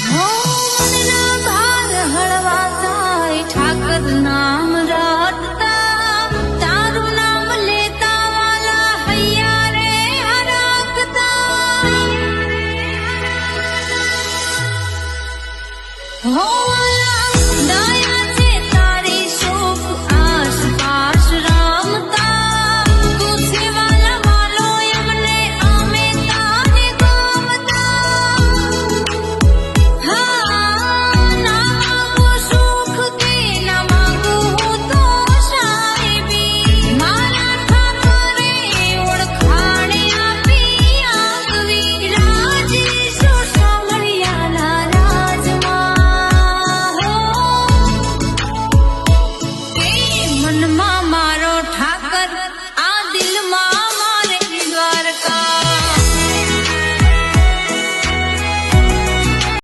હો મનના ભાર હળવા થાય ઠાકર નામ રટતા તારું નામ લેતા વાલા હૈયા રે હરકતા હો